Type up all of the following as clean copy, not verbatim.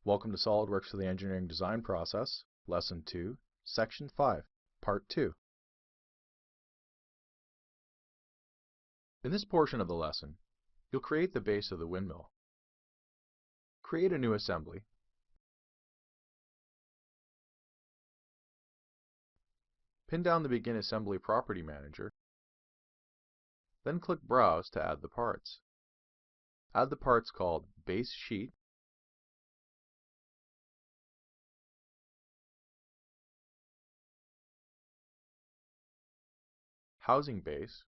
Welcome to SOLIDWORKS for the Engineering Design Process, Lesson 2, Section 5, Part 2. In this portion of the lesson, you'll create the base of the windmill. Create a new assembly. Pin down the Begin Assembly Property Manager. Then click Browse to add the parts. Add the parts called Base Sheet, Housing Base,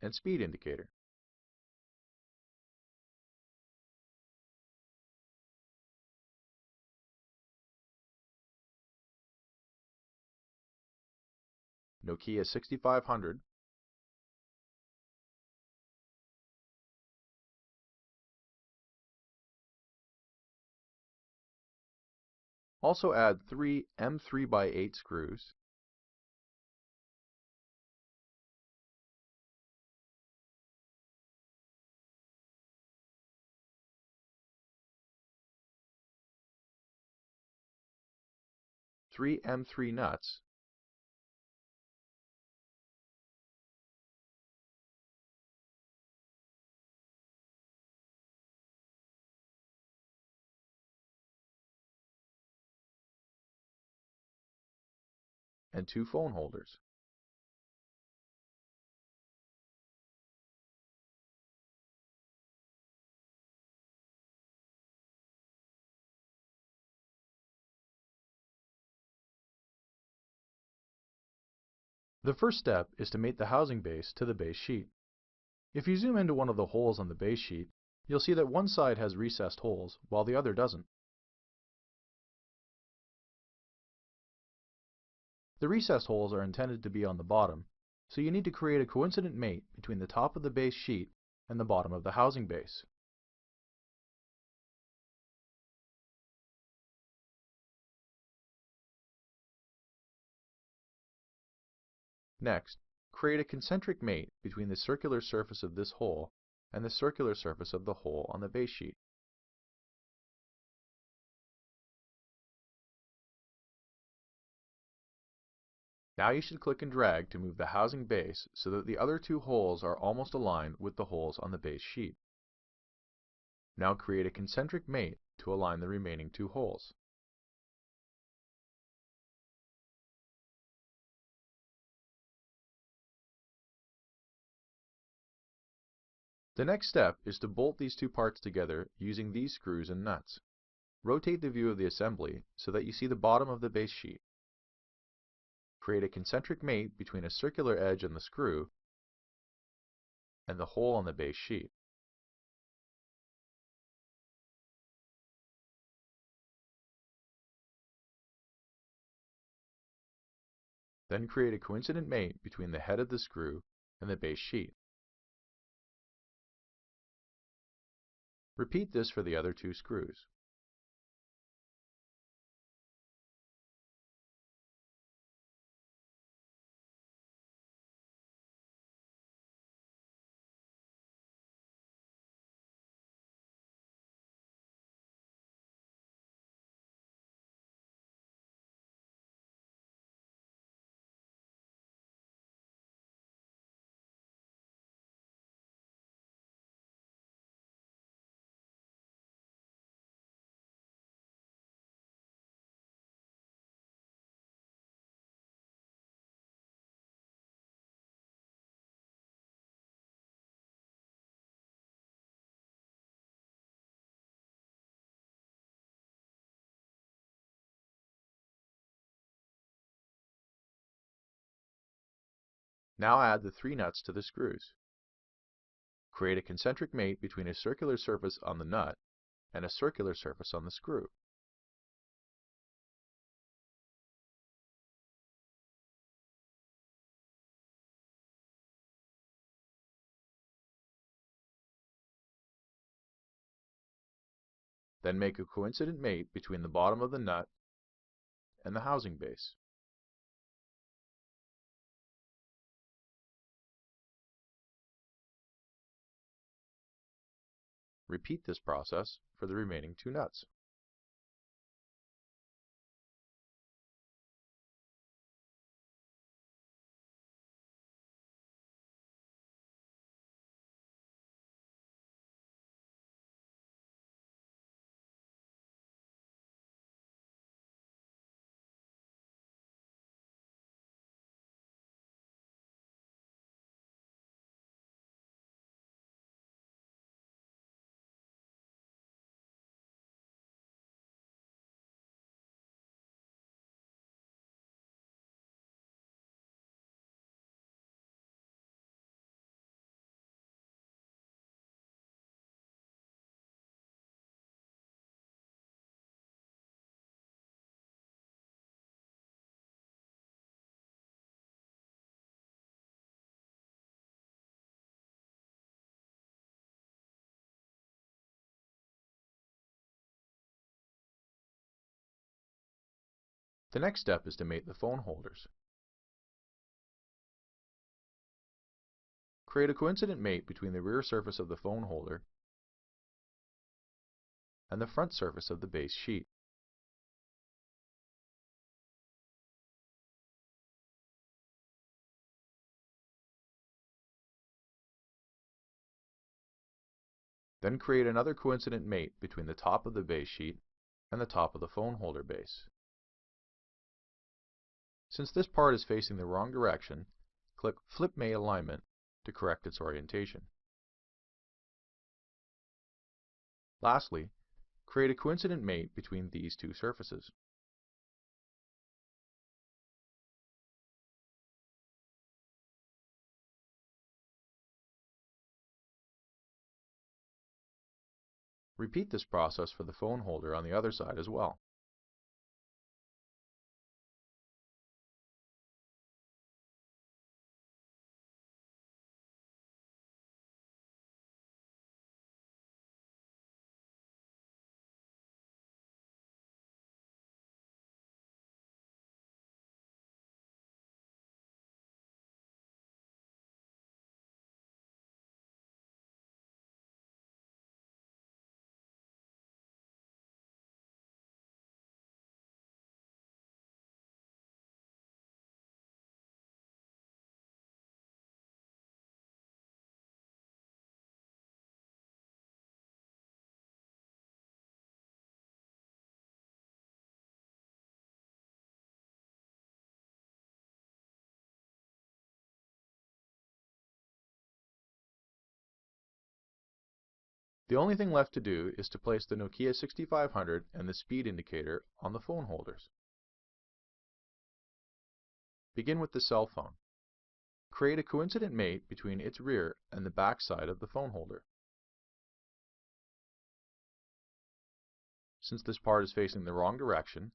and Speed Indicator. Nokia 6500, also add 3 M3x8 screws, three M3 nuts, and 2 phone holders. The first step is to mate the housing base to the base sheet. If you zoom into one of the holes on the base sheet, you'll see that one side has recessed holes, while the other doesn't. The recessed holes are intended to be on the bottom, so you need to create a coincident mate between the top of the base sheet and the bottom of the housing base. Next, create a concentric mate between the circular surface of this hole and the circular surface of the hole on the base sheet. Now you should click and drag to move the housing base so that the other two holes are almost aligned with the holes on the base sheet. Now create a concentric mate to align the remaining two holes. The next step is to bolt these two parts together using these screws and nuts. Rotate the view of the assembly so that you see the bottom of the base sheet. Create a concentric mate between a circular edge on the screw and the hole on the base sheet. Then create a coincident mate between the head of the screw and the base sheet. Repeat this for the other two screws. Now add the 3 nuts to the screws. Create a concentric mate between a circular surface on the nut and a circular surface on the screw. Then make a coincident mate between the bottom of the nut and the housing base. Repeat this process for the remaining two nuts. The next step is to mate the phone holders. Create a coincident mate between the rear surface of the phone holder and the front surface of the base sheet. Then create another coincident mate between the top of the base sheet and the top of the phone holder base. Since this part is facing the wrong direction, click Flip Mate Alignment to correct its orientation. Lastly, create a coincident mate between these two surfaces. Repeat this process for the phone holder on the other side as well. The only thing left to do is to place the Nokia 6500 and the speed indicator on the phone holders. Begin with the cell phone. Create a coincident mate between its rear and the back side of the phone holder. Since this part is facing the wrong direction,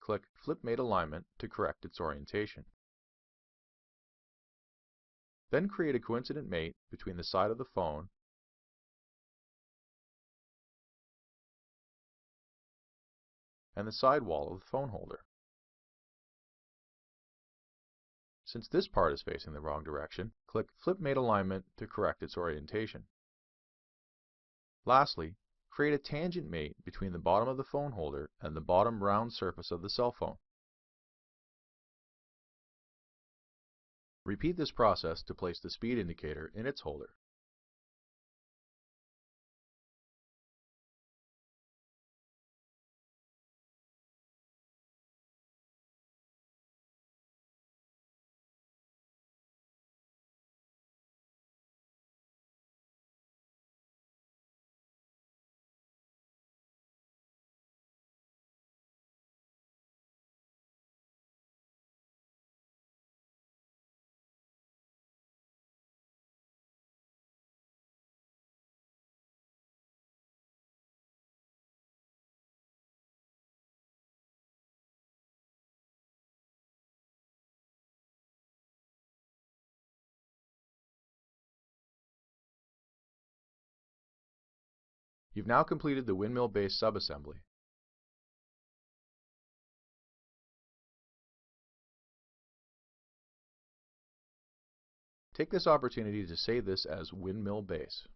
click Flip Mate Alignment to correct its orientation. Then create a coincident mate between the side of the phone and the sidewall of the phone holder. Since this part is facing the wrong direction, click Flip Mate Alignment to correct its orientation. Lastly, create a tangent mate between the bottom of the phone holder and the bottom round surface of the cell phone. Repeat this process to place the speed indicator in its holder. You've now completed the windmill base subassembly. Take this opportunity to save this as windmill base.